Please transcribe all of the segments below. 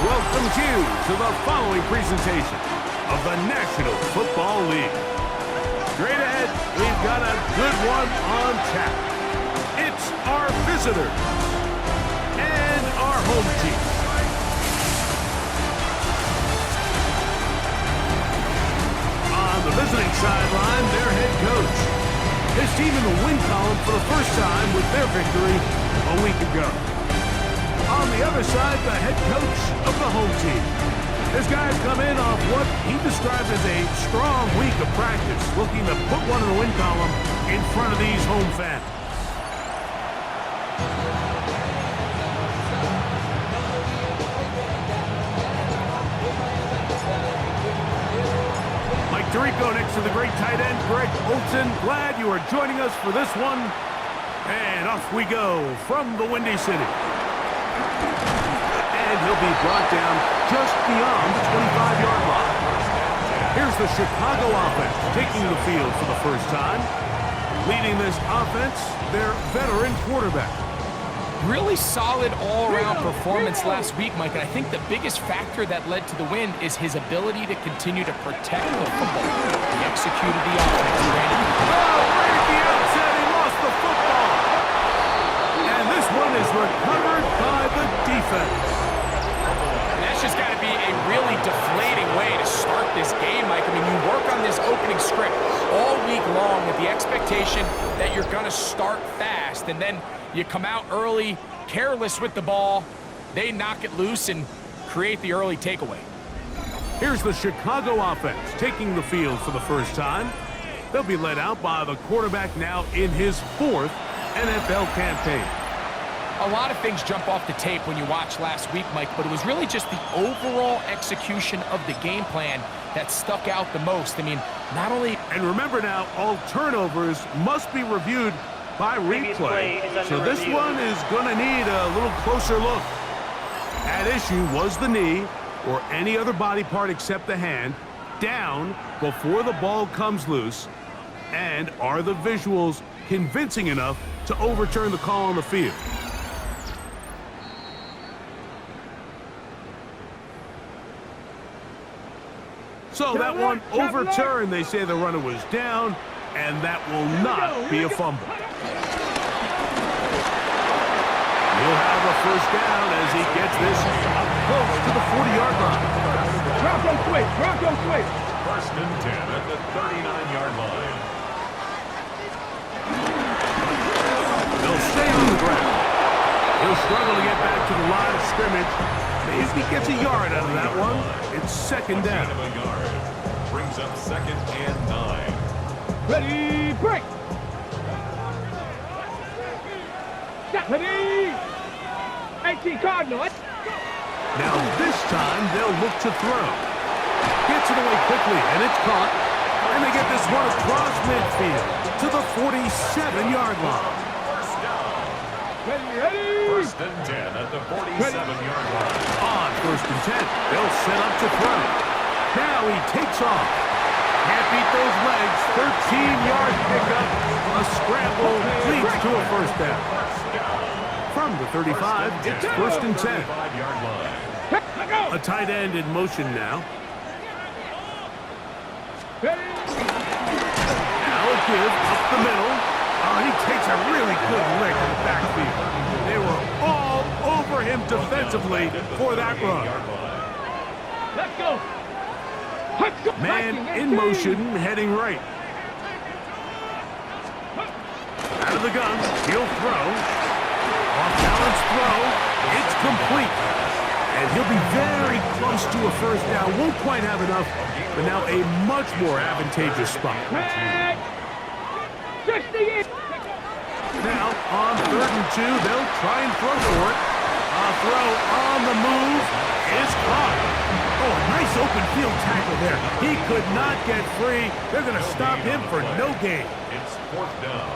welcomes you to the following presentation of the National Football League. Straight ahead, we've got a good one on tap. It's our visitors and our home team. On the visiting sideline, their head coach. His team in the win column for the first time with their victory a week ago. On the other side, the head coach of the home team. This guy's come in off what he described as a strong week of practice, looking to put one in the win column in front of these home fans. Mike Tirico next to the great tight end, Greg Olson. Glad you are joining us for this one. And off we go from the Windy City. And he'll be brought down just beyond the 25-yard line. Here's the Chicago offense taking the field for the first time. Leading this offense, their veteran quarterback. Really solid all-around performance last week, Mike, and I think the biggest factor that led to the win is his ability to continue to protect the football. He executed the offense. Right at the outset, he lost the football. And this one is recovered by the defense. That's just got to be a really deflating way to start this game, Mike. I mean, you work on this opening script all week long with the expectation that you're going to start fast, and then you come out early, careless with the ball. They knock it loose and create the early takeaway. Here's the Chicago offense taking the field for the first time. They'll be led out by the quarterback now in his 4th NFL campaign. A lot of things jump off the tape when you watch last week, Mike, but it was really just the overall execution of the game plan that stuck out the most. I mean, not only... And remember now, all turnovers must be reviewed by replay. So this one is going to need a little closer look. At issue was the knee, or any other body part except the hand, down before the ball comes loose. And are the visuals convincing enough to overturn the call on the field? So that one overturned. They say the runner was down, and that will not be a fumble. He'll have a first down as he gets this up close to the 40-yard line. Bronco switch, Bronco switch. First and 10 at the 39-yard line. They'll stay on the ground. He'll struggle to get back to the line of scrimmage. Maybe he gets a yard out of that one. It's second down. Brings up 2nd and 9. Ready, break. Ready. 18 Cardinal. Now this time they'll look to throw. Gets it away quickly, and it's caught. And they get this one across midfield to the 47-yard line. Ready. First and 10 at the 47-yard line. On first and 10, they'll set up to throw. Now he takes off. Can't beat those legs. 13-yard pickup. A scramble leads to a first down. From the 35, it's first and 10. A tight end in motion now. Now a give up the middle. Oh, he takes a really good lick in the backfield. They were all over him defensively for that run. Let's go. Man in motion, heading right. Out of the gun, he'll throw. Off-balance throw. It's complete. And he'll be very close to a first down. Won't quite have enough, but now a much more advantageous spot. Now, on 3rd and 2, they'll try and throw for it. A throw on the move is caught. Oh, a nice open field tackle there. He could not get free. They're going to stop him for no gain. It's 4th down.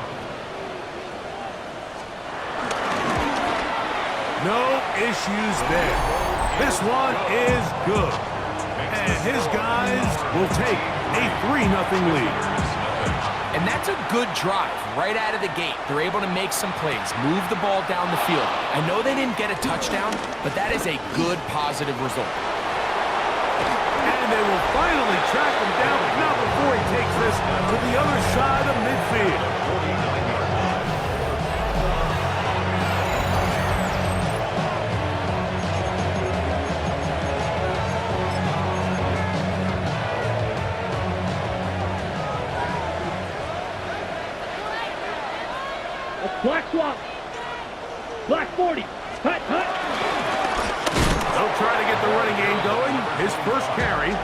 No issues there. This one is good. And his guys will take a 3-0 lead. And that's a good drive right out of the gate. They're able to make some plays, move the ball down the field. I know they didn't get a touchdown, but that is a good, positive result. And they will finally track him down, but not before he takes this to the other side of midfield. 49-yard line. Black swap. Black 40. Hut, hut. They'll try to get the running game going. His first carry.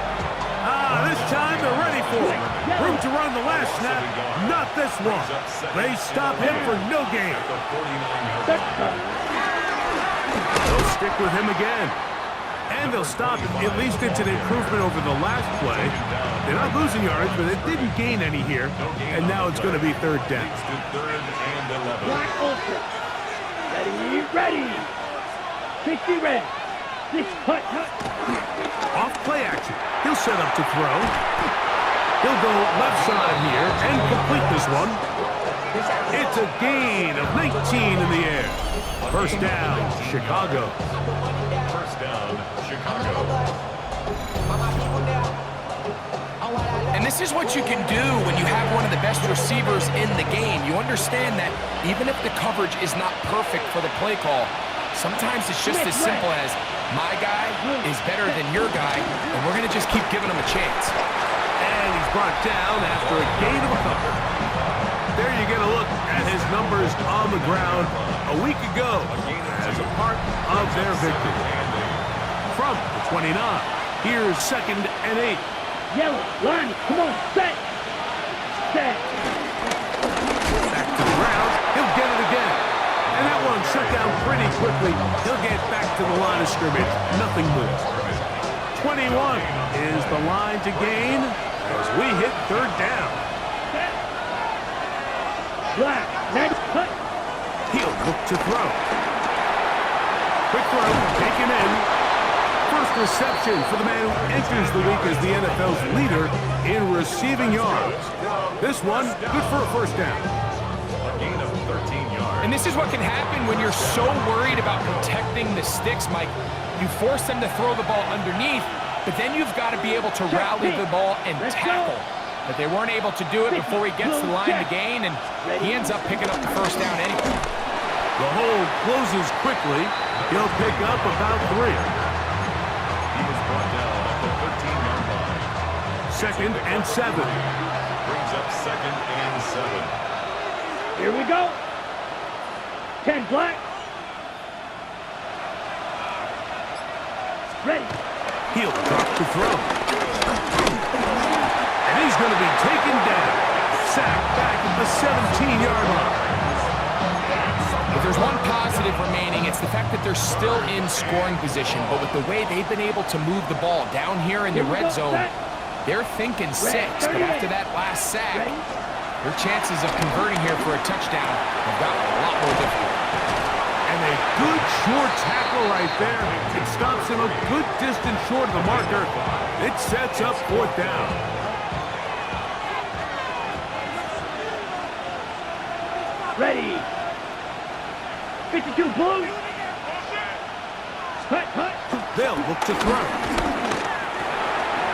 This time they're ready for him. Room to run the last snap. Not this one. They stop him for no gain. They'll stick with him again. And they'll stop him. At least it's an improvement over the last play. They're not losing yards, but it didn't gain any here. And now it's going to be third down. Black ultra. Ready, ready. 60 red. 6 hut, hut. Off play action. He'll set up to throw. He'll go left side here and complete this one. It's a gain of 19 in the air. First down, Chicago. First down, Chicago. And this is what you can do when you have one of the best receivers in the game. You understand that even if the coverage is not perfect for the play call, sometimes it's just as simple as my guy is better than your guy, and we're going to just keep giving him a chance. And he's brought down after a gain of a couple. There you get a look at his numbers on the ground a week ago as a part of their victory. From the 29, here's 2nd and 8. Yellow, line, come on, set. Set. Back to the ground, he'll get it again. And that one shut down pretty quickly. He'll get back to the line of scrimmage. Nothing moves. 21 is the line to gain as we hit third down. Black, next, hut. He'll look to throw. Quick throw, taken in. First reception for the man who enters the week as the NFL's leader in receiving yards. This one, good for a first down. A gain of 13 yards. And this is what can happen when you're so worried about protecting the sticks, Mike. You force them to throw the ball underneath, but then you've got to be able to rally the ball and tackle. But they weren't able to do it before he gets to the line to gain, and he ends up picking up the first down anyway. The hole closes quickly. He'll pick up about 3. He was brought down at the 13-yard line. 2nd and 7. Brings up 2nd and 7. Here we go. 10 black. Ready. He'll drop to throw. And he's going to be taken down. Sacked back at the 17-yard line. If there's one positive remaining, it's the fact that they're still in scoring position. But with the way they've been able to move the ball down here in the red zone, they're thinking 6. But after that last sack, their chances of converting here for a touchdown have gotten a lot more difficult. And a good short tackle right there. It stops him a good distance short of the marker. It sets up fourth down. Ready. 52 blue. Hut, hut. They'll look to throw.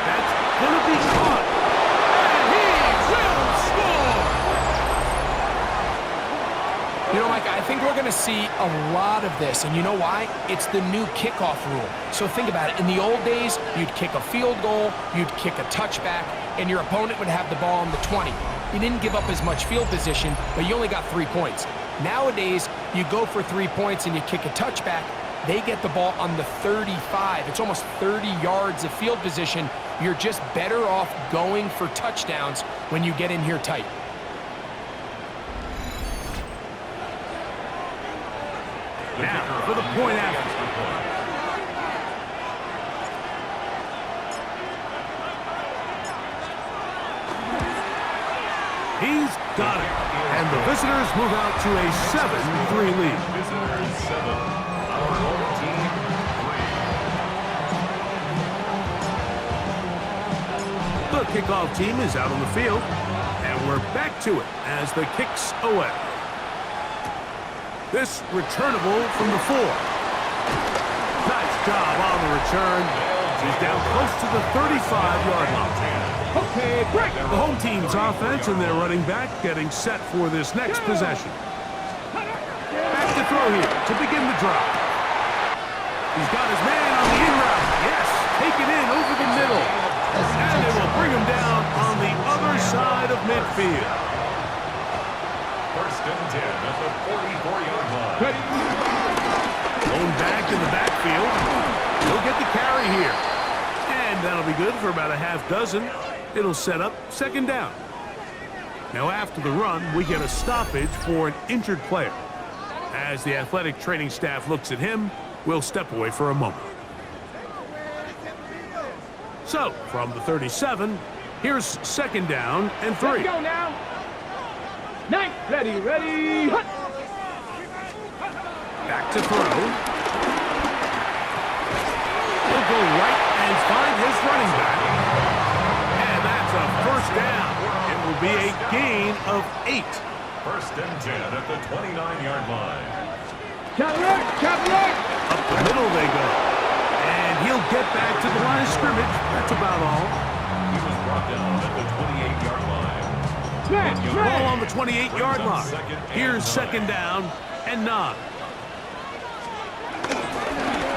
That's going to be caught. And he will score! You know, Mike, I think we're going to see a lot of this, and you know why? It's the new kickoff rule. So think about it. In the old days, you'd kick a field goal, you'd kick a touchback, and your opponent would have the ball on the 20. You didn't give up as much field position, but you only got 3 points. Nowadays, you go for 3 points and you kick a touchback, they get the ball on the 35. It's almost 30 yards of field position. You're just better off going for touchdowns when you get in here tight. Now, for the point after. He's got it. And the visitors move out to a 7-3 lead. Visitors 7. Our home team 3. The kickoff team is out on the field. And And we're back to it as the kick's away. This returnable from the 4. Nice job on the return. He's down close to the 35-yard line. Okay, break. The home team's offense and their running back getting set for this next possession. Back to throw here to begin the drive. He's got his man on the in route. Yes, take it in over the middle. And it will bring him down on the other side of midfield. First and 10 at the 44-yard line. Going back in the backfield. He'll get the carry here. And that'll be good for about a half dozen. It'll set up second down. Now after the run, we get a stoppage for an injured player. As the athletic training staff looks at him, we'll step away for a moment. So, from the 37, here's second down and 3. Let's go now. 9, ready. Hut. Back to throw. He'll go right and find his running back. And that's a first down. It will be a gain of 8. First and 10 at the 29-yard line. Chop. Up the middle they go. And he'll get back to the line of scrimmage. That's about all. He was brought down at the 28-yard line. Ball on the 28-yard line. Here's second down and 9.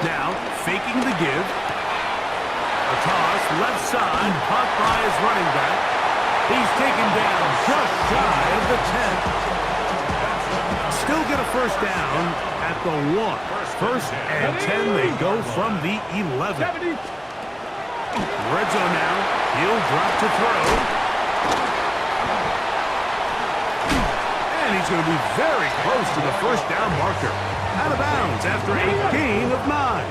Now, faking the give. A toss, left side, caught by his running back. He's taken down just shy of the 10. Still get a first down at the 1. First and 10, they go from the 11. Red zone now. He'll drop to throw. And he's going to be very close to the first down marker. Out of bounds after a gain of 9.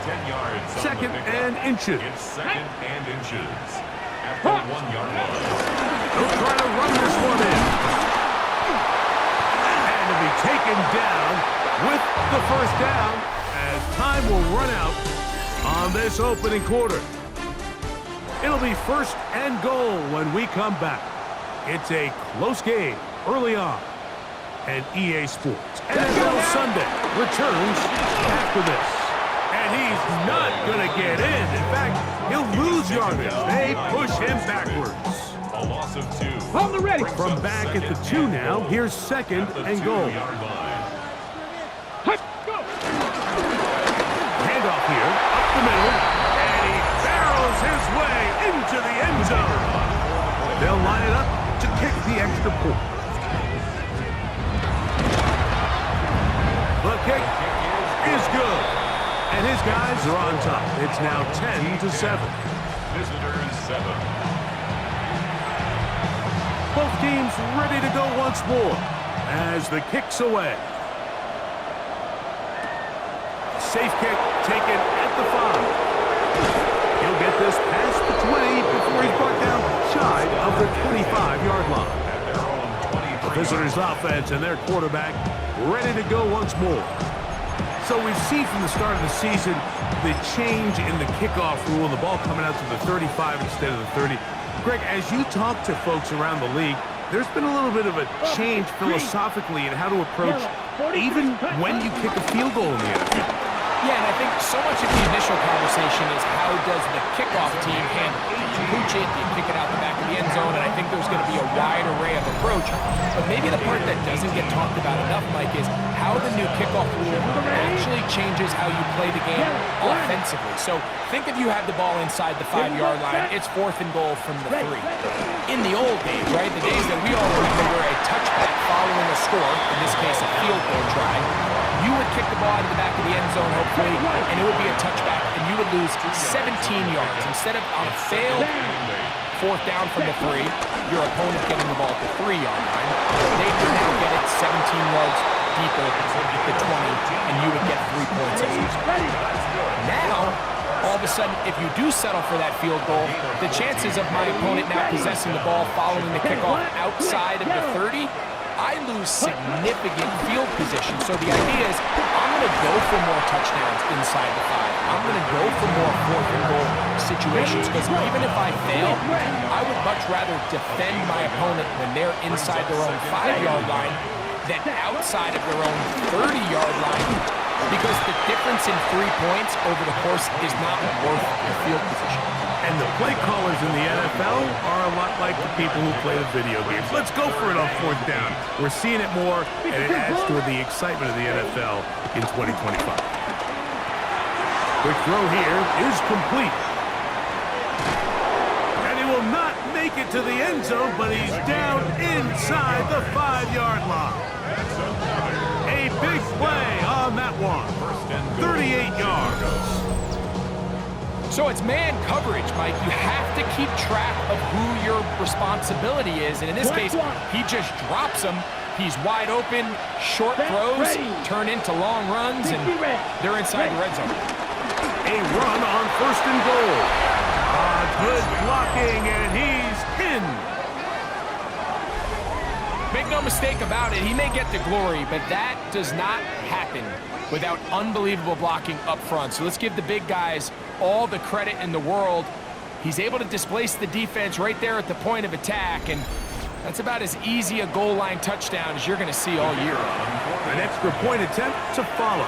10 yards. Second and inches. It's second and inches. At the 1-yard line. He'll try to run this one in. And to be taken down with the first down as time will run out on this opening quarter. It'll be first and goal when we come back. It's a close game early on. And EA Sports NFL Sunday returns after this. And he's not going to get in. In fact, he'll lose yardage. They push him backwards. A loss of 2. On the ready. From back at the 2 now, here's second and goal. Hut. Go. Handoff here, up the middle, and he barrels his way into the end zone. They'll line it up to kick the extra point. The kick is good, and his guys are on top. It's now 10-7. Visitors 7. Both teams ready to go once more as the kick's away. Safe kick taken at the 5. He'll get this past the 20 before he's brought down shy of the 25-yard line. The visitors' offense and their quarterback ready to go once more. So we've seen from the start of the season the change in the kickoff rule, the ball coming out to the 35 instead of the 30. Greg, as you talk to folks around the league, there's been a little bit of a change philosophically in how to approach even when you kick a field goal in the NFL. Yeah, and I think so much of the initial conversation is how does the kickoff team handle it? You pooch it, you kick it out the back of the end zone, and I think there's going to be a wide array of approach. But maybe the part that doesn't get talked about enough, Mike, is how the new kickoff rule actually changes how you play the game offensively. So think if you have the ball inside the 5-yard line, it's 4th and goal from the 3. In the old days, right, the days that we all remember were a touchback following a score, in this case a field goal try, you would kick the ball out of the back of the end zone, hopefully, and it would be a touchback, and you would lose 17 yards. Instead of on a failed 4th down from the 3, your opponent getting the ball at the 3-yard line, they would now get it 17 yards deeper at the 20, and you would get 3 points as a result. Now, all of a sudden, if you do settle for that field goal, the chances of my opponent now possessing the ball following the kickoff outside of the 30, I lose significant field position. So the idea is I'm going to go for more touchdowns inside the 5. I'm going to go for more 4th and goal situations because even if I fail, I would much rather defend my opponent when they're inside their own 5-yard line than outside of their own 30-yard line, because the difference in 3 points over the course is not worth your field position. And the play callers in the NFL are a lot like the people who play the video games. Let's go for it on 4th down. We're seeing it more, and it adds to the excitement of the NFL in 2025. Quick throw here is complete. And he will not make it to the end zone, but he's down inside the 5-yard line. A big play on that one. 38 yards. So it's man coverage, Mike. You have to keep track of who your responsibility is. And in this case, he just drops him. He's wide open. Short throws turn into long runs, and they're inside the red zone. A run on 1st and goal. Good blocking, and he's in. Make no mistake about it, he may get the glory, but that does not happen without unbelievable blocking up front. So let's give the big guys all the credit in the world. He's able to displace the defense right there at the point of attack, and that's about as easy a goal line touchdown as you're going to see all year. An extra point attempt to follow.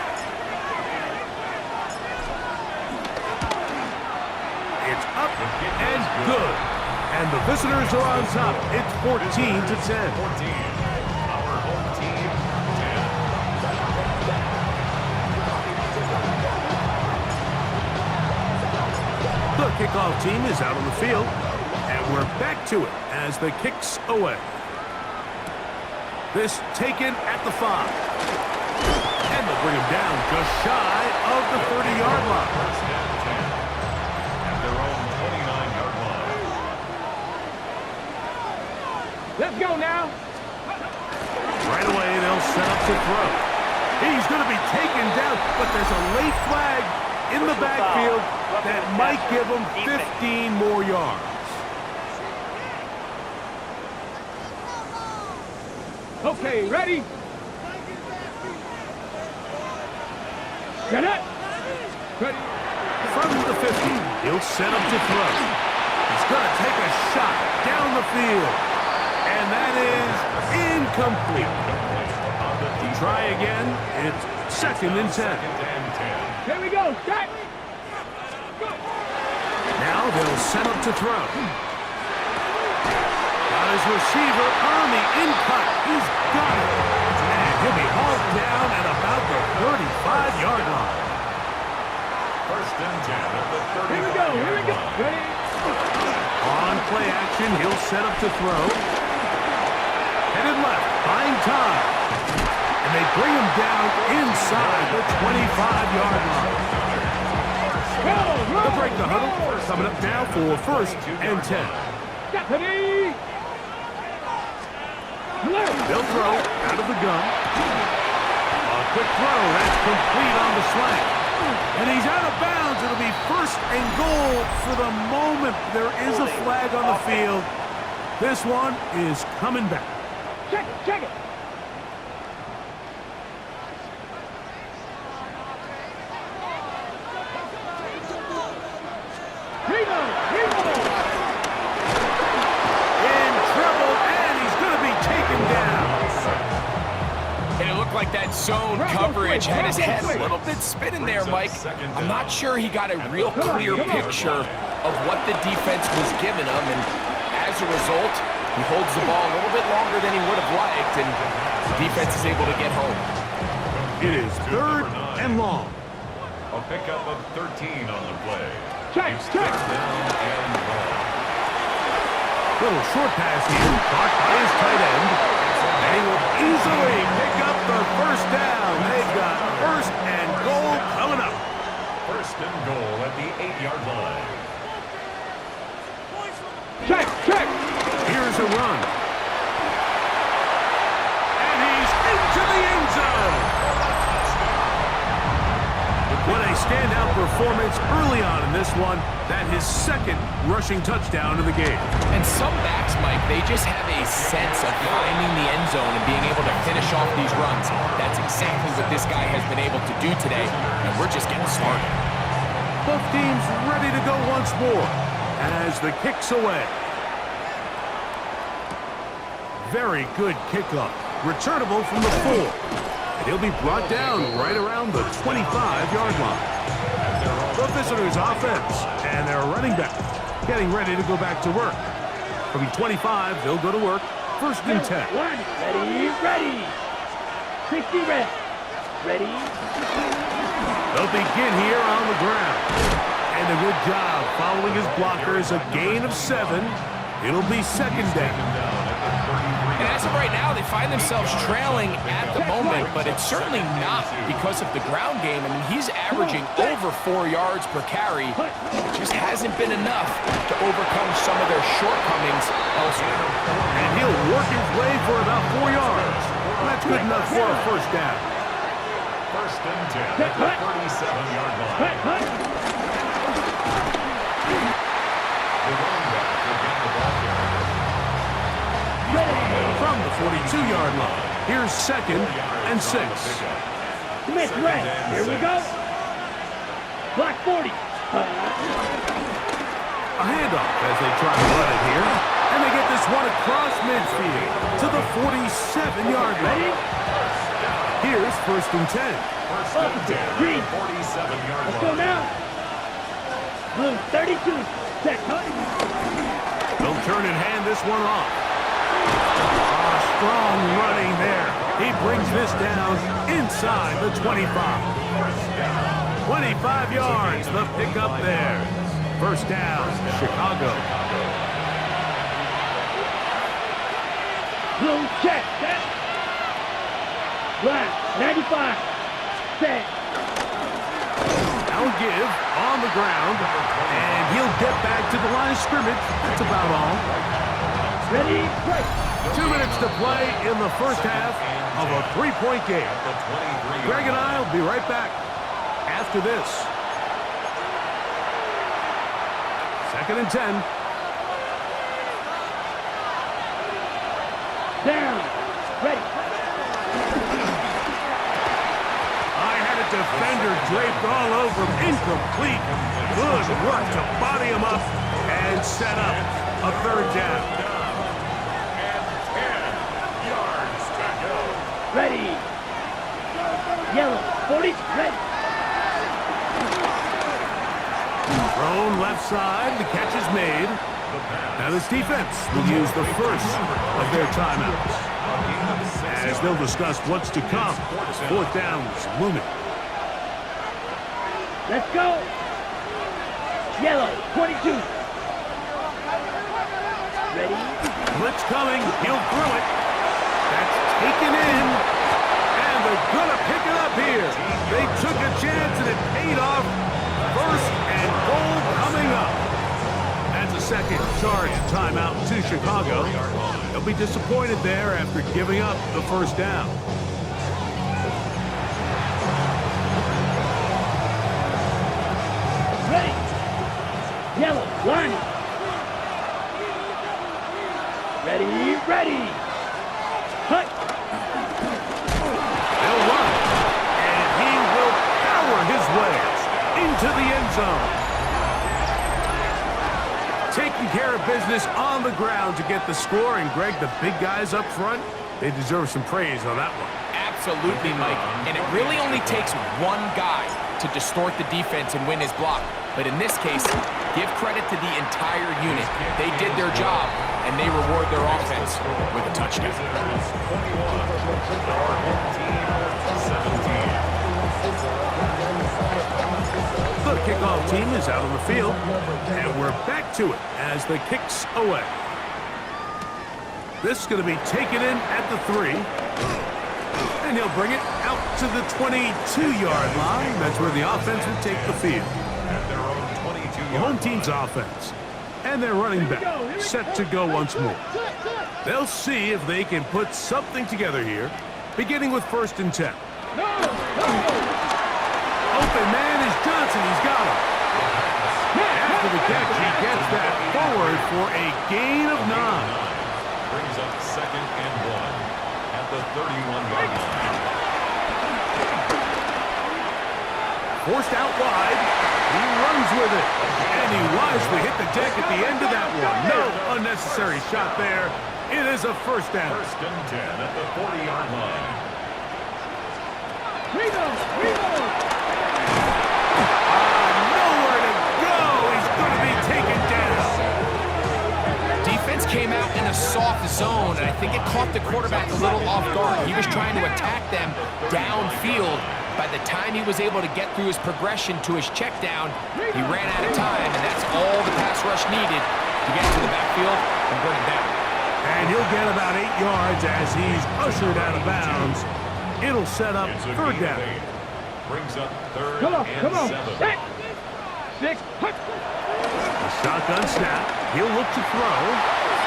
It's up and good. And the visitors are on top. It's 14-10. Our home team, 10. The kickoff team is out on the field, and we're back to it as the kicks away. This taken at the 5. And they'll bring him down just shy of the 30-yard line. First and 10. At their own 29-yard line. Let's go now. Right away, they'll set up to throw. He's going to be taken down, but there's a late flag in the backfield that might give him 15 more yards. Okay, ready? Get it. Ready. From the 50, he'll set up to throw. He's going to take a shot down the field. And that is incomplete. Try again. It's 2nd and 10. Here we go. Set. Now they'll set up to throw. Got his receiver on the in-cut. He's got it. And he'll be hauled down at about the 35-yard line. First and 10 at the 35. Here we go. Here we go. Ready. On play action, he'll set up to throw. Headed left, buying time. And they bring him down inside the 25-yard line. They'll break the huddle. Coming up now for 1st and 10. Deputy. They'll throw out of the gun. A quick throw. That's complete on the slant. And he's out of bounds. It'll be 1st and goal for the moment. There is a flag on the field. This one is coming back. Check it. Check it. In trouble, and he's going to be taken down. And it looked like that zone coverage had his head a little bit spinning there, Mike. I'm not sure he got a real clear picture of what the defense was giving him, and as a result, he holds the ball a little bit longer than he would have liked, and the defense is able to get home. It is 3rd and long. A pickup of 13 on the play. Check. He's down and long. Little short pass here, caught by his tight end. And he will easily pick up the 1st down. They've got 1st and goal coming up. First and goal at the 8-yard line. Check. Check. Here's a run. And he's into the end zone. What a standout performance early on in this one. That his second rushing touchdown of the game. And some backs, Mike, they just have a sense of finding the end zone and being able to finish off these runs. That's exactly what this guy has been able to do today, and we're just getting started. Both teams ready to go once more as the kick's away. Very good kickoff. Returnable from the 4. And he'll be brought down right around the 25-yard line. The visitors' offense and their running back getting ready to go back to work. From 25, they'll go to work. First and 10. Ready, ready. 60 reps. Ready. They'll begin here on the ground. And a good job following his blockers. A gain of 7. It'll be second down. And as of right now, they find themselves trailing at the moment, but it's certainly not because of the ground game. I mean, he's averaging over 4 yards per carry. It just hasn't been enough to overcome some of their shortcomings elsewhere. And he'll work his way for about 4 yards. That's good enough for a first down. First and 10 at the 37-yard line. The running back will get the ball carrier. From the 42-yard line, here's second and 6. Smith ready. Here we go. Block 40. A handoff as they try to run it here. And they get this one across midfield to the 47-yard line. Here's first and 10. First and 10 Green. 47-yard Let's go line. now. Blue 32. Set cut. They'll turn and hand this one off. Strong running there. He brings this down inside the 25. 25 yards, the pickup there. First down, Chicago. Blue check. Set. Black 95. Set. Now give on the ground, and he'll get back to the line of scrimmage. That's about all. Ready, break. 2 minutes to play in the first half of a 3-point game. Greg and I will be right back after this. Second and 10. Down. Ready. I had a defender draped all over him. Incomplete. Good work to body him up and set up a third down. Ready. Yellow. 40. Ready. Thrown left side. The catch is made. Now this defense will use the first of their timeouts, as they'll discuss what's to come. Fourth down is looming. Let's go. Yellow. 22. Ready. Blitz coming. He'll throw it. That's taken in. And they're going to pick it up here. They took a chance and it paid off. First and goal coming up. That's a second charge timeout to Chicago. They'll be disappointed there after giving up the first down. Ready. Yellow. Line. Ready. Ready. Cut. They'll run. And he will power his way into the end zone. Taking care of business on the ground to get the score. And Greg, the big guys up front, they deserve some praise on that one. Absolutely, Mike. And it really only takes one guy to distort the defense and win his block. But in this case, give credit to the entire unit. They did their job, and they reward their offense with a touchdown. The kickoff team is out on the field, and we're back to it as the kick's away. This is going to be taken in at the 3, and he'll bring it out to the 22-yard line. That's where the offense will take the field. The home team's offense and their running back set to go once more. They'll see if they can put something together here, beginning with first and 10. Open man is Johnson. He's got him. After the catch, he gets that forward for a gain of 9. Brings up 2nd and 1 at the 31-yard line. Forced out wide. He runs with it. And he wisely hit the deck at the end of that one. No unnecessary shot there. It is a first down. 1st and 10 at the 40-yard line. Nowhere to go. He's going to be taken down. Defense came out in a soft zone, and I think it caught the quarterback a little off guard. He was trying to attack them downfield. By the time he was able to get through his progression to his check down, he ran out of time, and that's all the pass rush needed to get to the backfield and bring him down. And he'll get about 8 yards as he's ushered out of bounds. It'll set up It's a 3rd gain of down. 8. Brings up 3rd Come on, and come on. 7. 6. A shotgun snap. He'll look to throw.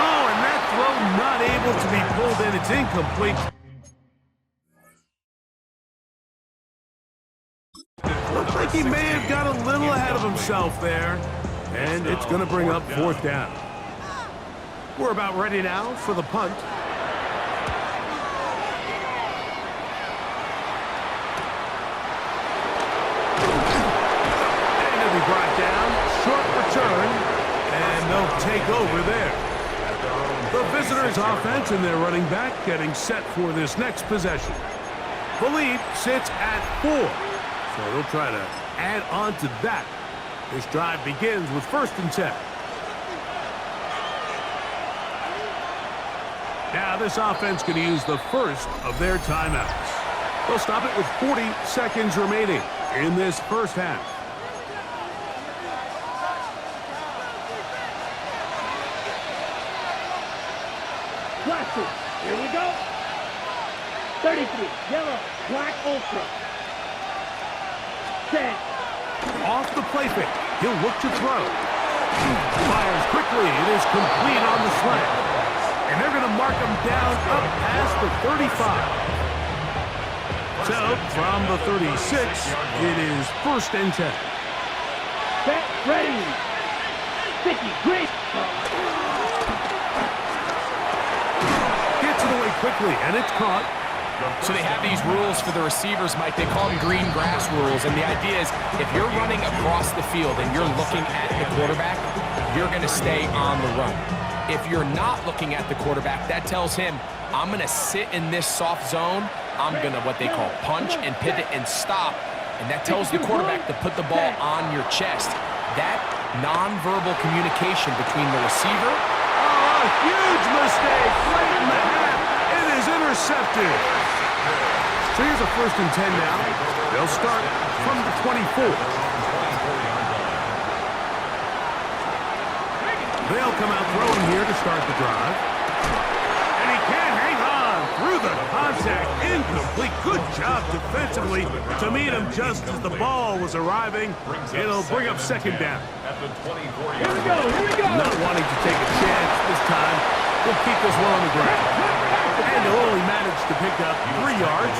Oh, and that throw not able to be pulled in. It's incomplete. Looks like he may have got a little ahead of himself there. And it's going to bring up 4th down. We're about ready now for the punt. And he'll be brought down. Short return. And they'll take over there. The visitors' offense and their running back getting set for this next possession. The lead sits at 4. So they'll try to add on to that. This drive begins with 1st and 10. Now this offense going to use the first of their timeouts. They'll stop it with 40 seconds remaining in this first half. Classic. Here we go. 33. Yellow. Black Ultra. 10. Off the play fake. He'll look to throw. Fires quickly. It is complete on the slant. And they're going to mark him down up past the 35. So, from the 36, it is 1st and 10. Set. Ready. 50. Great. Gets it away quickly, and it's caught. So they have these rules for the receivers, Mike. They call them green grass rules. And the idea is if you're running across the field and you're looking at the quarterback, you're going to stay on the run. If you're not looking at the quarterback, that tells him, I'm going to sit in this soft zone. I'm going to what they call punch and pivot and stop. And that tells the quarterback to put the ball on your chest. That nonverbal communication between the receiver. Oh, a huge mistake late in the half. It is intercepted. So here's a 1st and 10 now. They'll start from the 24. They'll come out throwing here to start the drive. And he can't hang on through the contact. Incomplete. Good job defensively to meet him just as the ball was arriving. It'll bring up 2nd down. At the 24-yard Here we go. Here we go. Not wanting to take a chance this time. We'll keep this one on the ground. And they'll only manage to pick up 3 yards.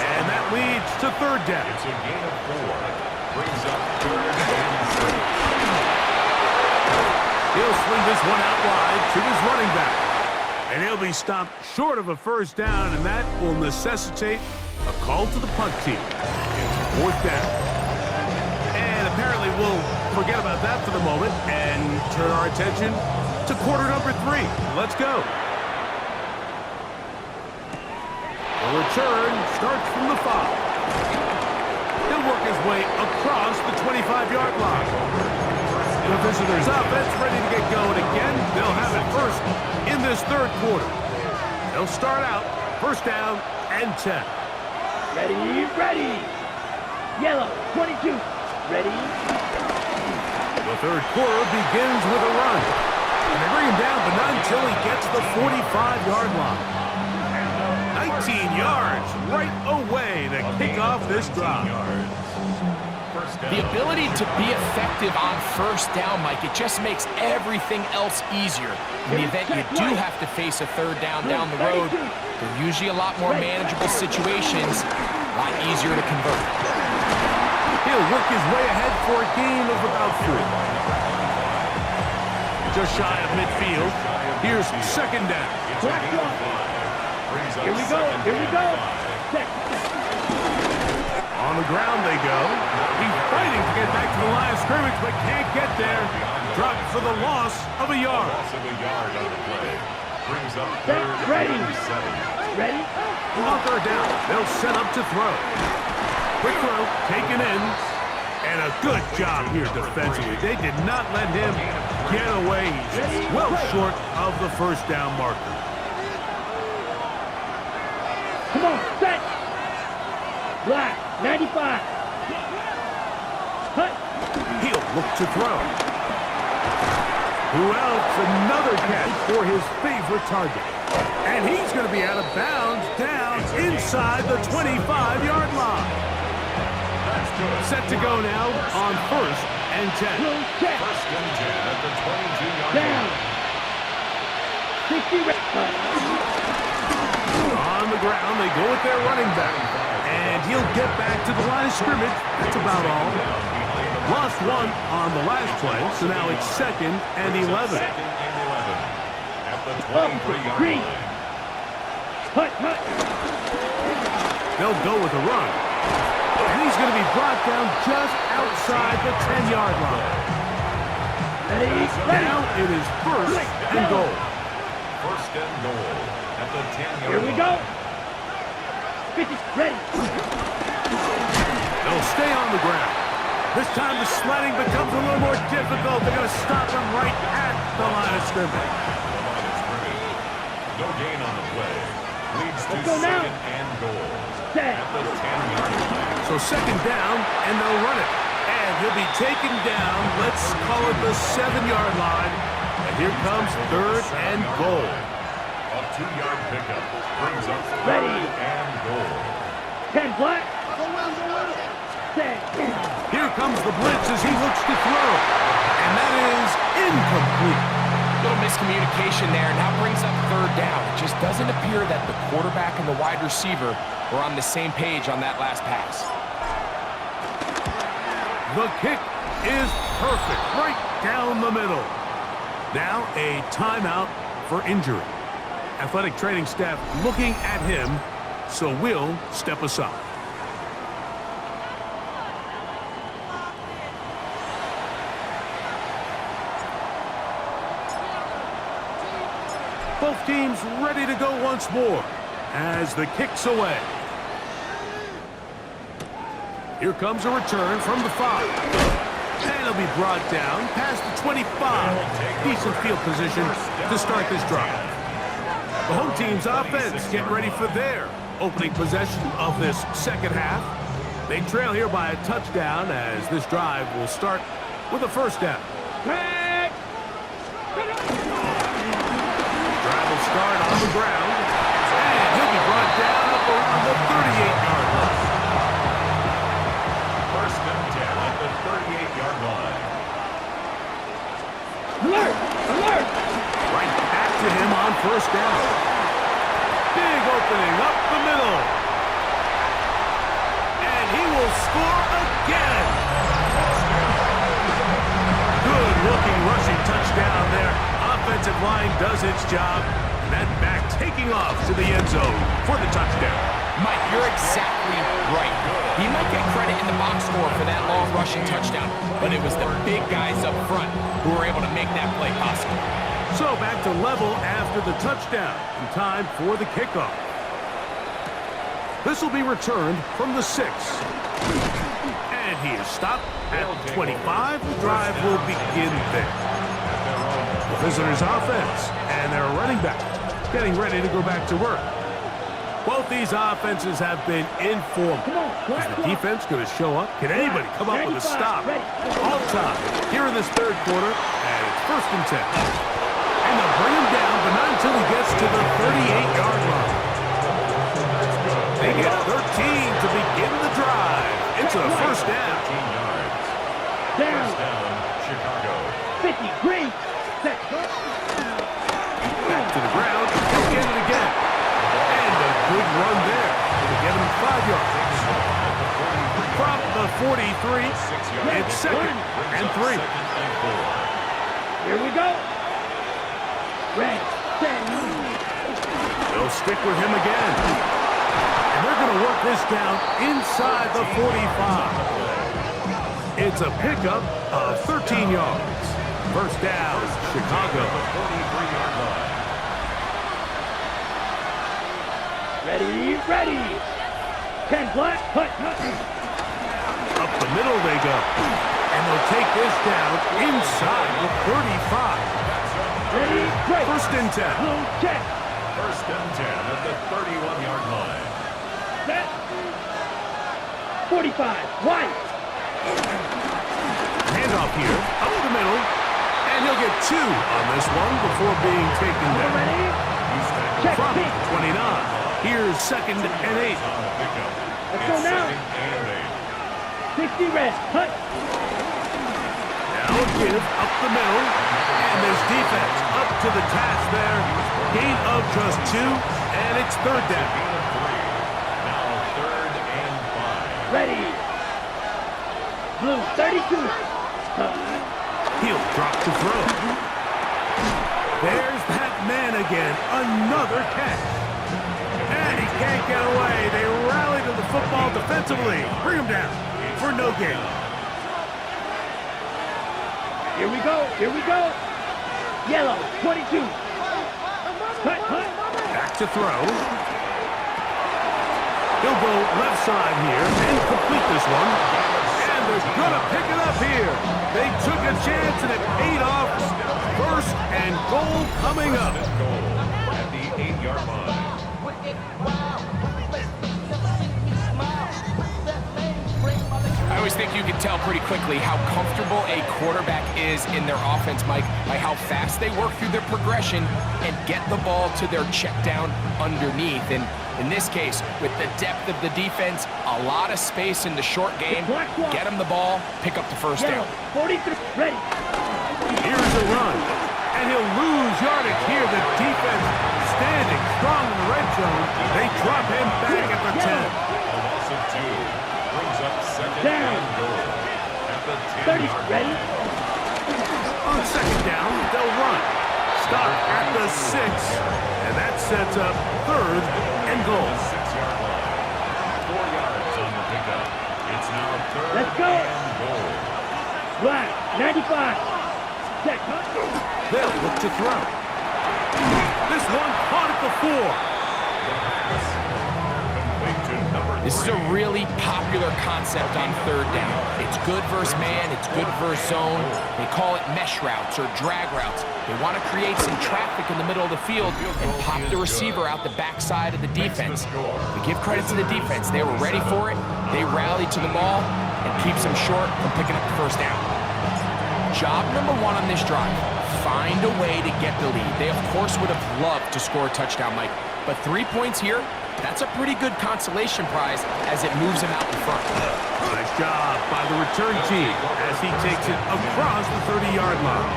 And that leads to 3rd down. It's a gain of 4. Brings up 3rd and 6. He'll swing this one out wide to his running back. And he'll be stopped short of a 1st down, and that will necessitate a call to the punt team. It's 4th down. And apparently we'll forget about that for the moment and turn our attention to quarter number 3. Let's go. The return starts from the 5. He'll work his way across the 25-yard line. The visitors' offense ready to get going again. They'll have it first in this 3rd quarter. They'll start out 1st down and 10. Ready. Ready. Yellow. 22. Ready. The 3rd quarter begins with a run. And they bring him down, but not until he gets the 45-yard line. 19 yards right away to kick off this drive. The ability to be effective on 1st down, Mike, it just makes everything else easier. In the event you do have to face a 3rd down the road, they're usually a lot more manageable situations, a lot easier to convert. He'll work his way ahead for a gain of about 4. Just shy of midfield. Here's second down. Here we go. Here we go. On the ground they go. He's fighting to get back to the line of scrimmage, but can't get there. Dropped for the loss of a yard. Loss of a yard on the play. Brings up Set, third ready. and 7. Ready? On third down, they'll set up to throw. Quick throw, taken in. And a good job here defensively. They did not let him get away. He's well short of the first down marker. Come on, set. Black, 95. Hut. He'll look to throw. Who else? Another catch for his favorite target. And he's going to be out of bounds down inside the 25-yard line. Set to go now on first and 10. Check. First and 10 at the 22-yard Down. line. 60. On the ground, they go with their running back. And he'll get back to the line of scrimmage. That's about all. Lost 1 on the last play, so now it's second and 11. Second and 11 at the 23-yard Green. line. Hut, hut. They'll go with a run. And he's going to be brought down just outside the 10-yard line. Ready? Now it is first and goal. First and goal at the 10-yard line. Here we go. 50. Ready. They'll stay on the ground. This time the sledding becomes a little more difficult. They're going to stop him right at the line of scrimmage. No gain on the play. Leads to Let's go now. second and goal Set. at the 10-yard line. So second down, and they'll run it. And he'll be taken down, let's call it the 7-yard line. And here comes third and goal. A 2-yard pickup brings up Ready. third and goal. 10 black. Set. Here comes the blitz as he looks to throw. And that is incomplete. Little miscommunication there, and that brings up third down. It just doesn't appear that the quarterback and the wide receiver were on the same page on that last pass. The kick is perfect, right down the middle. Now a timeout for injury. Athletic training staff looking at him, so we'll step aside. Both teams ready to go once more as the kick's away. Here comes a return from the 5. And it'll be brought down past the 25. Decent field position to start this drive. The home team's offense getting ready for their opening possession of this second half. They trail here by a touchdown as this drive will start with a first down. Back. Drive will start on the ground. And he'll be brought down up around the 38-yard line. First and 10 at the 38-yard line. Alert. Alert. Right back to him on first down. Big opening up the middle. And he will score again. Good looking rushing touchdown there. Offensive line does its job. That back taking off to the end zone for the touchdown. Mike, you're exactly right. He might get credit in the box score for that long rushing touchdown, but it was the big guys up front who were able to make that play possible. So back to level after the touchdown. In time for the kickoff. This will be returned from the 6. And he is stopped at 25. The drive will begin there. The visitors' offense and their running back getting ready to go back to work. Both these offenses have been in form. Is the defense going to show up? Can anybody come up with a stop? All time here in this third quarter, and it's first and 10. And they'll bring him down, but not until he gets to the 38-yard line. They get 13 to begin the drive. It's a first down. 13 yards. Down. First down, Chicago. 50. Green. Set. Back to the ground. He'll get it again. And a good run there. It'll get him 5 yards. From the 43. It's second and 3. Here we go. Red, set, They'll stick with him again. And they're going to work this down inside the 45. It's a pickup of 13 yards. First down, Chicago. ready, ready. 10 flat, hut. Up the middle they go. And they'll take this down inside the 35. Ready, break. First and 10. Blue check. First and 10 at the 31-yard line. Set. 45, white. Handoff here, up the middle. And he'll get 2 on this one before being taken down. Ready? Check, From peek. 29. Here's second and 8. Let's go now. 60 red, hut. Now a give up the middle. And this defense up to the task there. Gain of just 2, and it's third down. Now third and 5. Ready. Blue, 32. He'll drop to throw. There's that man again. Another catch. And he can't get away. They rally to the football defensively. Bring him down for no gain. Here we go, here we go. Yellow, 22. Hut. Back to throw. He'll go left side here and complete this one. And they're going to pick it up here. They took a chance and it paid off. First and goal coming up. At the 8-yard line. I always think you can tell pretty quickly how comfortable a quarterback is in their offense, Mike, by how fast they work through their progression and get the ball to their check down underneath. And in this case, with the depth of the defense, a lot of space in the short game, get them the ball, pick up the first down. Yellow, 43, ready. Here's a run. And he'll lose yardage here. The defense standing strong in the red zone. They drop him back at the 10. A loss of 2. Brings up second Down. and goal. At the 30, 10-yard ready. On second down, they'll run. Stop at the 6. And that sets up third and goal. 6-yard line. 4 yards on the pickup. It's now third Let's go. and goal. Black, 95. Check, hut. They'll look to throw. This one caught at the 4. Complete to number 3. This is a really popular concept on third down. It's good versus man, it's good versus zone. They call it mesh routes or drag routes. They want to create some traffic in the middle of the field and pop the receiver out the backside of the defense. We give credit to the defense. They were ready for it. They rallied to the ball and keeps them short from picking up the first down. Job number 1 on this drive, find a way to get the lead. They, of course, would have loved to score a touchdown, Mike. But 3 points here, that's a pretty good consolation prize as it moves him out in front. Nice job by the return team as he takes it across the 30-yard line.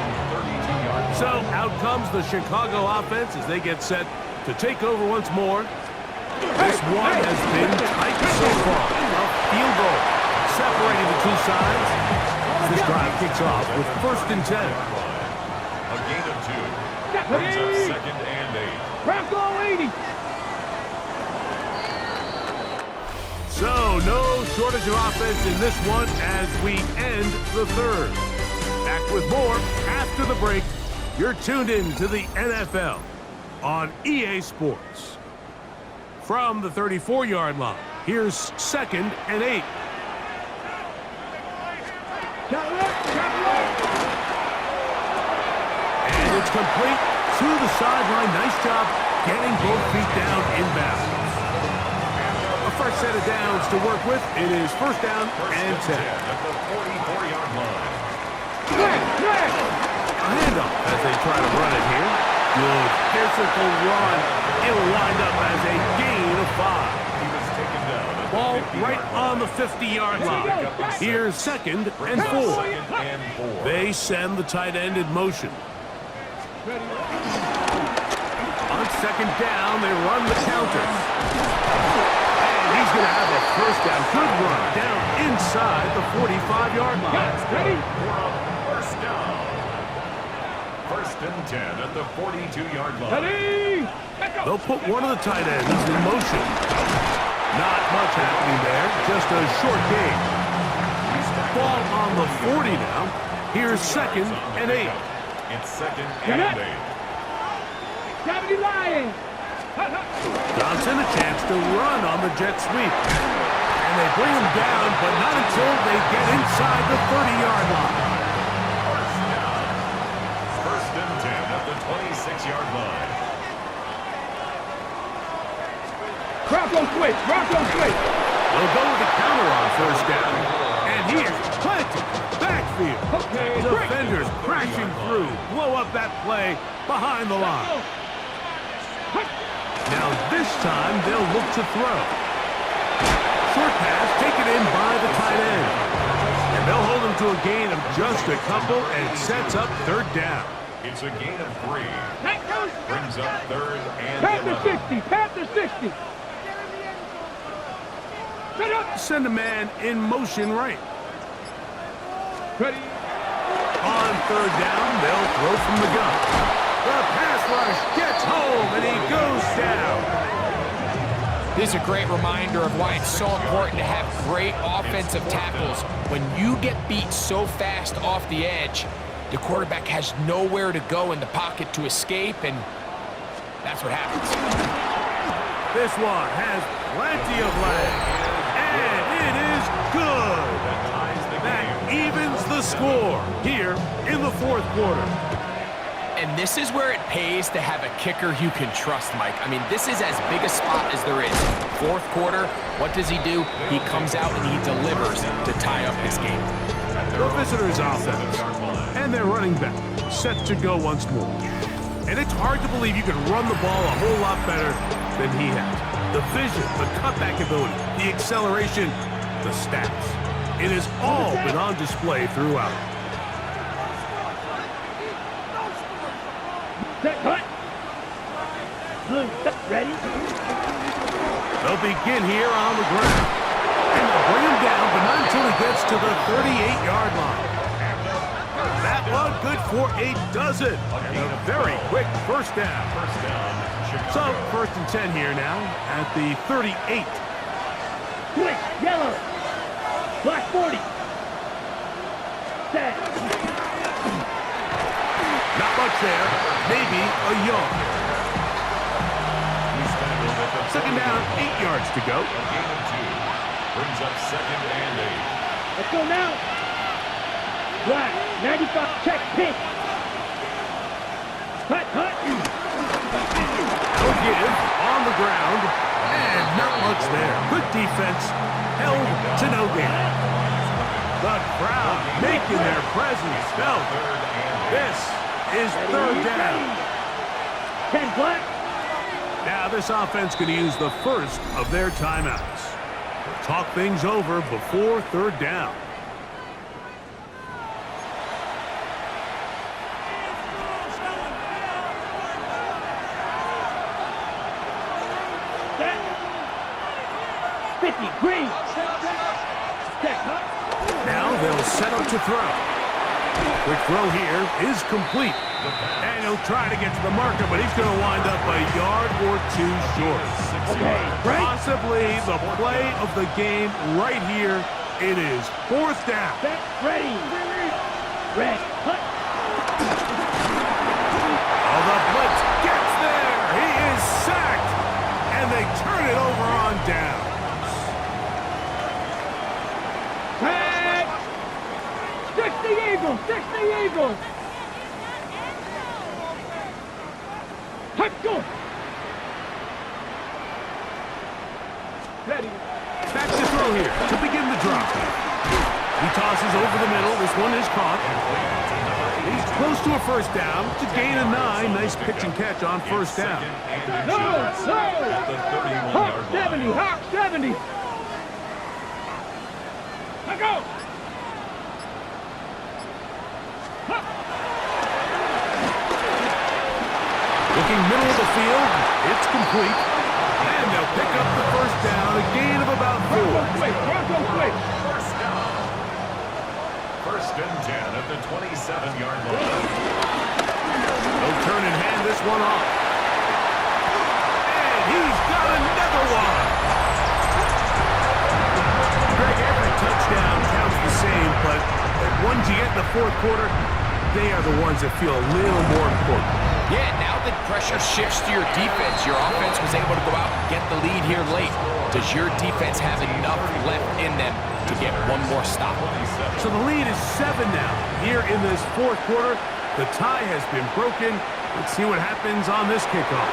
So out comes the Chicago offense as they get set to take over once more. This one has been tight so far. A field goal separating the two sides. This drive kicks off with first and 10. A gain of 2. Brings up second and 8. Bronco 80. So no shortage of offense in this one as we end the third. Back with more after the break. You're tuned in to the NFL on EA Sports. From the 34-yard line, here's second and 8. And it's complete to the sideline. Nice job getting both feet down inbounds. A fresh set of downs to work with. It is first down and 10. At the 44-yard line. A handoff as they try to run it here. Good physical run. It'll wind up as a gain of 5. He was taken down. At the Ball 50-yard right on the 50-yard line. Here's second and 4. Second and 4. They send the tight end in motion. On second down, they run the counter. And he's going to have a first down. Good run down inside the 45-yard line. Ready? For a first down. First and 10 at the 42-yard line. Ready? They'll put one of the tight ends in motion. Not much happening there, just a short gain. Ball on the 40 now. Here's second and 8. It's second and 8. 70 Lions. Johnson a chance to run on the jet sweep. And they bring him down, but not until they get inside the 30-yard line. First and 10 at the 26-yard line. Bronco switch. Bronco switch. They'll go with the counter on first down. And here's planted. Backfield. Okay. Defenders crashing through. Blow up that play behind the line. Now this time they'll look to throw. Short pass taken in by the tight end. And they'll hold him to a gain of just a couple and sets up third down. It's a gain of 3. Brings up third and Panther 11. 60. Panther 60. Set up. Send a man in motion right. Ready? On third down, they'll throw from the gun. The pass rush gets home, and he goes down. This is a great reminder of why it's so important to have great offensive tackles. When you get beat so fast off the edge, the quarterback has nowhere to go in the pocket to escape, and that's what happens. This one has plenty of leg. And it is good. That evens the score here in the fourth quarter. And this is where it pays to have a kicker you can trust, Mike. I mean, this is as big a spot as there is. Fourth quarter, what does he do? He comes out and he delivers to tie up this game. The visitors' offense and their running back set to go once more. And it's hard to believe you can run the ball a whole lot better than he has. The vision, the cutback ability, the acceleration, the stats. It has all been on display throughout. Set. Cut. Blue. Ready? They'll begin here on the ground. And they'll bring him down, but not until he gets to the 38-yard line. That one good for a dozen. And a very quick first down. So, first and 10 here now at the 38. Switch. Yellow. Black 40. Set. Not much there. Maybe a yard. Second down, 8 yards to go. A gain of 2. Brings up second and 8. Let's go now. Black. 95. Check. Pitch. Cut. No give on the ground. And not much there. Good defense. Held to no gain. The crowd making their presence felt. This is third down. 10 Black. Now this offense going to use the first of their timeouts. They'll talk things over before third down. Set. 50. Green. Set. Now they'll set up to throw. Quick throw here is complete. And he'll try to get to the marker, but he's going to wind up a yard or two short. Okay, right. Possibly the play of the game right here. It is fourth down. Set. Ready. Red. Cut. Oh, the blitz gets there. He is sacked. And they turn it over on down. Tag. 60 Eagles. 60 Eagles. Let's go. Ready. Back to throw here to begin the drop. He tosses over the middle. This one is caught. He's close to a first down. To gain a 9. Nice pitch and catch on first down. No. Hawk 70. Hawk 70. Let's go. Looking middle of the field. It's complete. And they'll pick up the first down. A gain of about 4. and 10 at the 27-yard line. They'll turn and hand this one off. And he's got another one. Greg, every touchdown counts the same, but the ones you get in the fourth quarter, they are the ones that feel a little more important. Yeah, now that pressure shifts to your defense, your offense was able to go out and get the lead here late. Does your defense have enough left in them to get one more stop? So the lead is 7 now. Here in this fourth quarter, the tie has been broken. Let's see what happens on this kickoff.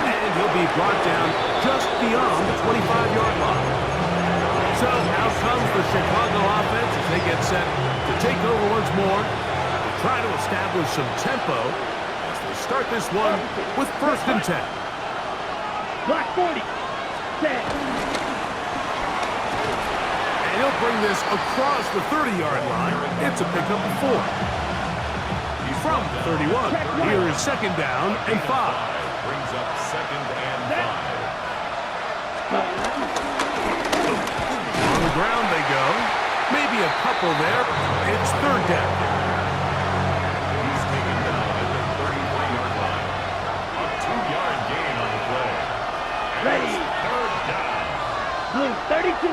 And he'll be brought down just beyond the 25-yard line. So out comes the Chicago offense as they get set to take over once more. They try to establish some tempo as they start this one with 1st and 10. Block 40. 10. And he'll bring this across the 30-yard line. It's a pickup of 4. From 31, here is 2nd down and 5. Brings up 2nd and 5. On the ground they go. Maybe a couple there. It's 3rd down. He's taken down at the 33-yard line. A 2-yard gain on the play. And Ready. it's 3rd down. Blue 32.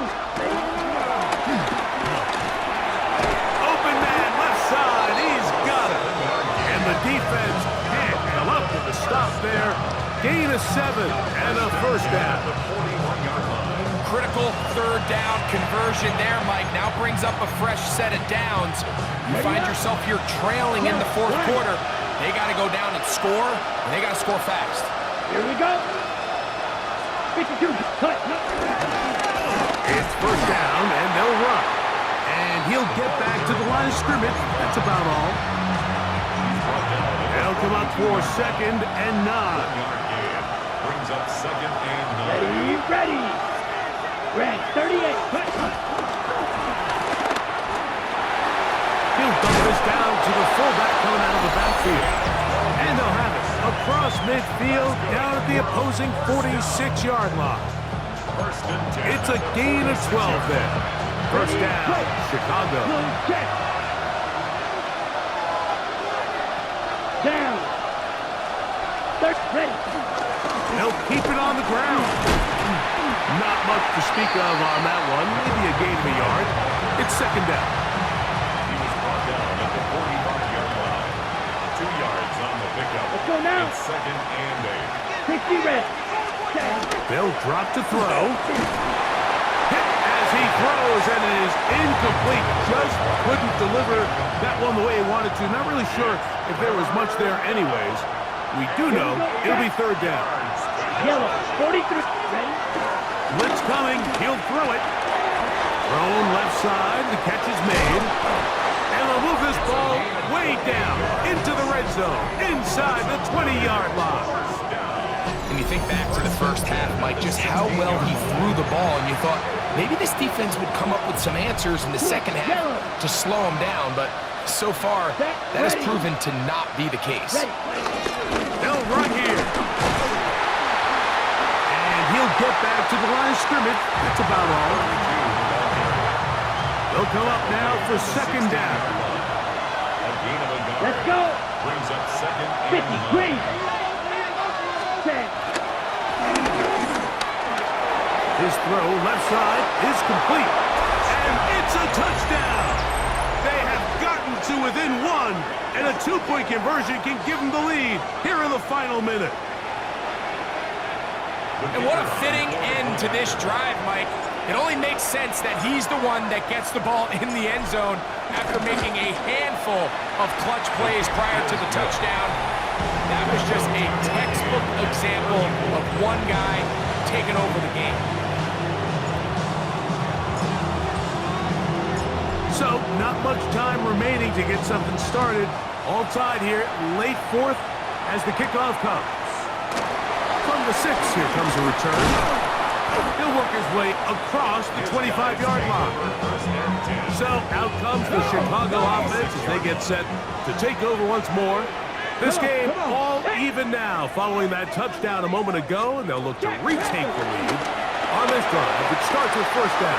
Open man, left side. He's got it. And the defense can't come up with a stop there. Gain of 7 and a 1st down. The 41-yard line. Critical 3rd down conversion there, Mike. Now brings up a fresh set of downs. You find yourself here trailing in the fourth quarter. They got to go down and score, and they got to score fast. Here we go. 52. Cut. It's 1st down, and they'll run. And he'll get back to the line of scrimmage. That's about all. They'll come up for 2nd and 9. 1-yard gain. Brings up 2nd and 9. Ready. Red 38. Cut. He'll dump this down to the fullback coming out of the backfield. And they'll have it across midfield down at the opposing 46-yard line. 1st and 10. It's a gain of 12 there. 1st down, Chicago. Blue check. Down. 3rd. Ready. They'll keep it on the ground. Not much to speak of on that one. Maybe a gain of a yard. It's 2nd down. He was brought down at the 45-yard line. 2 yards on the pickup. Let's go now. It's 2nd and 60 red. They'll drop to throw. Hit as he throws, and it is incomplete. Just couldn't deliver that one the way he wanted to. Not really sure if there was much there anyways. We do know it'll be 3rd down. Yellow 43. Ready. Blitz coming. He'll throw it. Thrown left side. The catch is made. And they'll move this ball way down into the red zone, inside the 20-yard line. And you think back to the first half, Mike, just how well he threw the ball, and you thought maybe this defense would come up with some answers in the second half to slow him down, but so far, that has proven to not be the case. They'll run here. And he'll get back to the line of scrimmage. That's about all. They'll come up now for 2nd down. A gain of a yard. Let's go. Brings up 2nd and 53. 10. His throw left side is complete. And it's a touchdown. They have gotten to within 1. And a 2-point conversion can give them the lead here in the final minute. And what a fitting end to this drive, Mike. It only makes sense that he's the one that gets the ball in the end zone after making a handful of clutch plays prior to the touchdown. That was just a textbook example of one guy taking over the game. So, not much time remaining to get something started. All tied here, late 4th as the kickoff comes. From the 6, here comes a return. He'll work his way across the 25-yard line. So, out comes the Chicago offense as they get set to take over once more. This game all even now following that touchdown a moment ago, and they'll look to retake the lead on this drive. It starts with 1st down.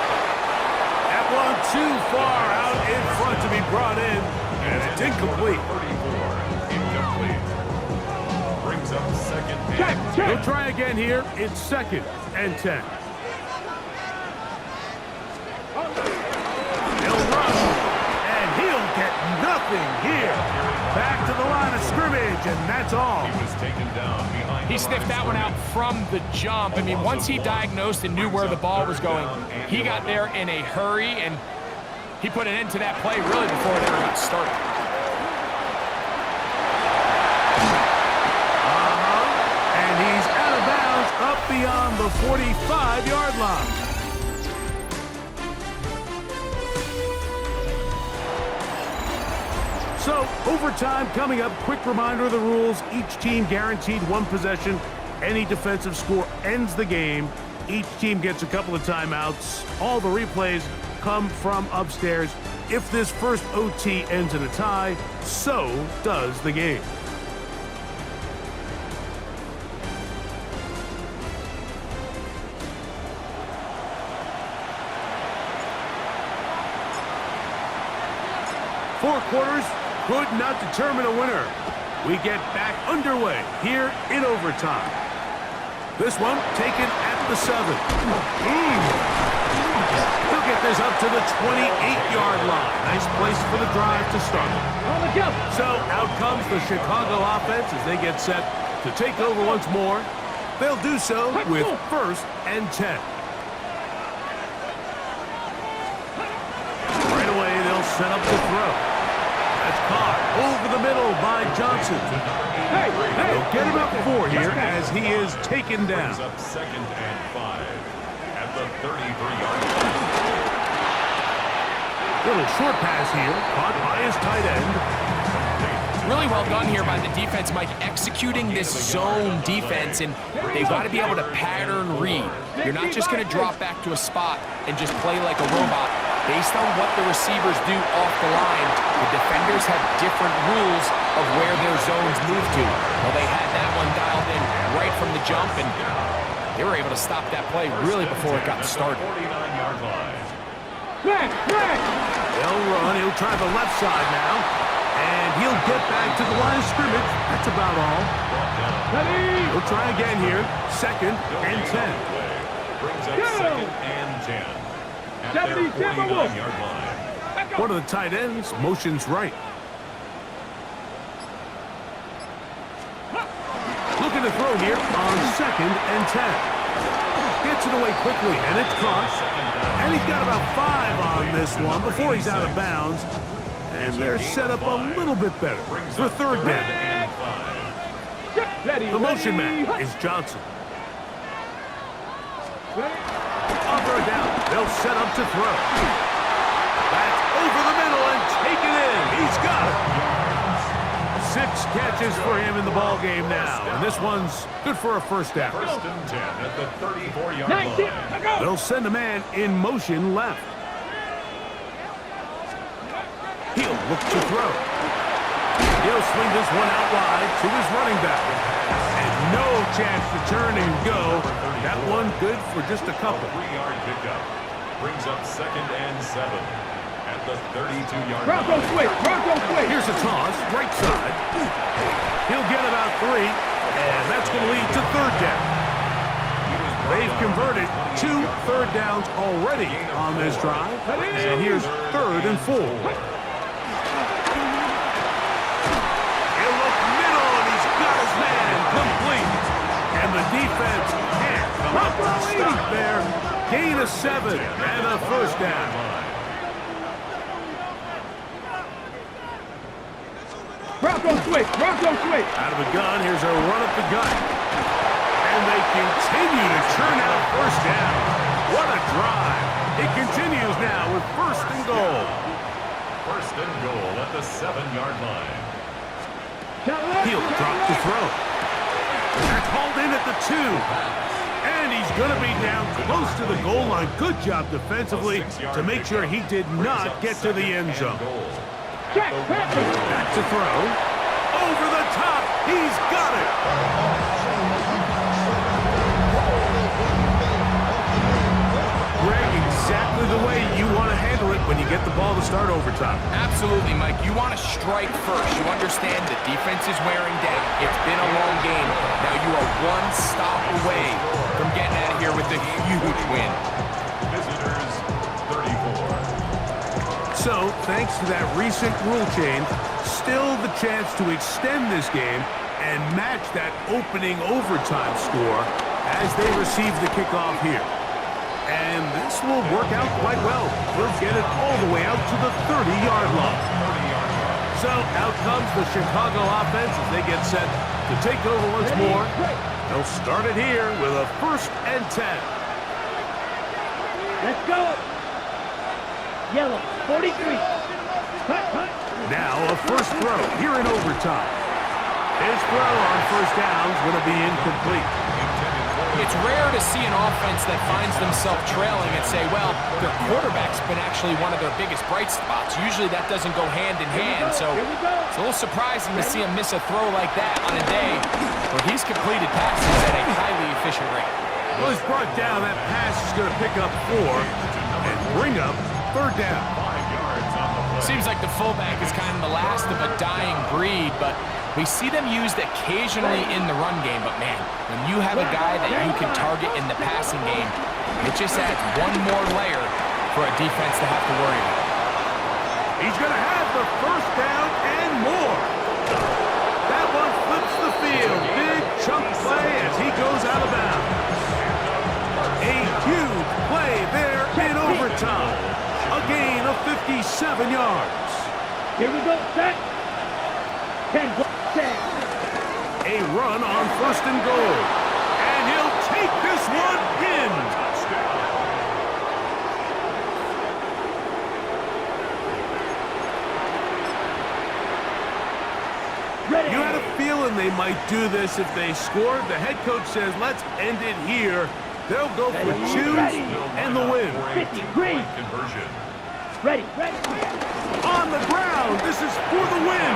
That one too far out in front to be brought in, and it's incomplete. 34, incomplete. Brings up second and Check, 10. check. He'll try again here. It's 2nd and 10. He'll run, and he'll get nothing here. Back to the line of scrimmage, and that's all. He was taken down behind. He sniffed that one out from the jump. I mean, once he diagnosed and knew where the ball was going, he got there in a hurry, and he put an end to that play really before it ever got started. And he's out of bounds up beyond the 45-yard line. So, overtime coming up. Quick reminder of the rules. Each team guaranteed one possession. Any defensive score ends the game. Each team gets a couple of timeouts. All the replays come from upstairs. If this first OT ends in a tie, so does the game. Four quarters could not determine a winner. We get back underway here in overtime. This one taken at the 7. He'll get this up to the 28-yard line. Nice place for the drive to start. On the jump. So out comes the Chicago offense as they get set to take over once more. They'll do so with 1st and 10. Right away, they'll set up the throw. That's caught over the middle by Johnson. Hey, hey. They'll get him up 4 here as he is taken down. Brings up 2nd and 5 at the 33-yard line. Little short pass here, caught by his tight end. Really well done here by the defense, Mike, executing this zone defense, and they've got to be able to pattern read. You're not just going to drop back to a spot and just play like a robot. Based on what the receivers do off the line, the defenders have different rules of where their zones move to. Well, they had that one dialed in right from the jump, and they were able to stop that play really before it got started. 49-yard line. Back, back. They'll run, he'll try the left side now, and he'll get back to the line of scrimmage. That's about all. Ready. He'll try again here, 2nd and 10. Brings up 2nd and 10. At their 49-yard line. One of the tight ends motions right. Looking to throw here on 2nd and 10. Gets it away quickly, and it's caught. And he's got about 5 on this one before he's out of bounds. And they're set up a little bit better for 3rd down. Ready. The motion ready. man is Johnson. Ready. On 3rd down, they'll set up to throw. That's over the middle and taken in. He's got it. 6 catches for him in the ball game now, and this one's good for a 1st down. 1st and 10 at the 34-yard 19. line. Go. They'll send a man in motion left. He'll look to throw. He'll swing this one out wide to his running back. And no chance to turn and go. That one good for just a couple. 3-yard pickup. Brings up 2nd and 7 at the 32-yard Bronco line. switch. Bronco switch. Here's a toss, right side. He'll get about 3, and that's going to lead to 3rd down. They've converted 2 third downs already on this drive, and here's 3rd and 4. He'll look middle, and he's got his man complete. And the defense can't come up with a stop there. Gain of 7 and a 1st down. Bronco switch. Bronco switch. Out of the gun, here's a run up the gut. And they continue to churn out 1st down. What a drive. It continues now with 1st and goal. 1st and goal at the 7-yard line. He'll drop to throw. That's hauled in at the 2. And he's going to be down close to the goal line. Good job defensively to make sure he did not get to the end zone. Check. Back to throw. Over the top. He's got it. Greg, exactly exactly the way you want to handle it when you get the ball to start overtime. Absolutely, Mike. You want to strike first. You understand the defense is wearing down. It's been a long game. Now you are one stop away from getting out of here with a huge win. Visitors, 34. So, thanks to that recent rule change, still the chance to extend this game and match that opening overtime score as they receive the kickoff here. And this will work out quite well. We'll get it all the way out to the 30-yard line. So out comes the Chicago offense as they get set to take over once more. They'll start it here with a 1st and 10. Let's go. Yellow, 43. Cut. Now a first throw here in overtime. His throw on 1st down is going to be incomplete. It's rare to see an offense that finds themselves trailing and say, well, their quarterback's been actually one of their biggest bright spots. Usually that doesn't go hand in hand, so it's a little surprising to see him miss a throw like that on a day where he's completed passes at a highly efficient rate. Well, he's brought down. That pass is going to pick up 4 and bring up 3rd down. Seems like the fullback is kind of the last of a dying breed, but we see them used occasionally in the run game. But man, when you have a guy that you can target in the passing game, it just adds one more layer for a defense to have to worry about. He's going to have the 1st down and more. That one flips the field. Big chunk play as he goes out of bounds. A huge play there in overtime. A gain of 57 yards. Here we go, set. 10. A run on 1st and goal. And he'll take this one in. Ready. You had a feeling they might do this if they scored. The head coach says, let's end it here. They'll go for 2 and the win. 53. Conversion. Ready. On the ground, this is for the win.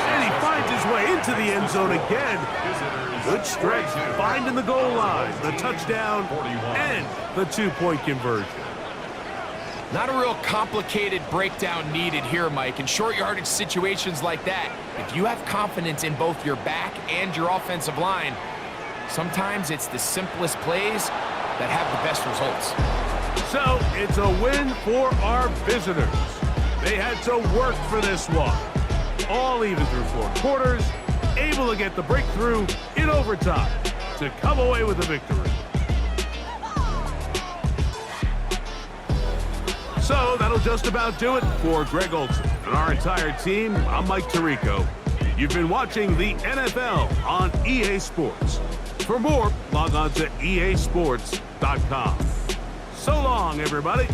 And he finds his way into the end zone again. Good stretch, finding the goal line, the touchdown, and the 2-point conversion. Not a real complicated breakdown needed here, Mike. In short yardage situations like that, if you have confidence in both your back and your offensive line, sometimes it's the simplest plays that have the best results. So, it's a win for our visitors. They had to work for this one. All even through 4 quarters, able to get the breakthrough in overtime to come away with a victory. So, that'll just about do it for Greg Olson and our entire team. I'm Mike Tirico. You've been watching the NFL on EA Sports. For more, log on to easports.com. So long, everybody.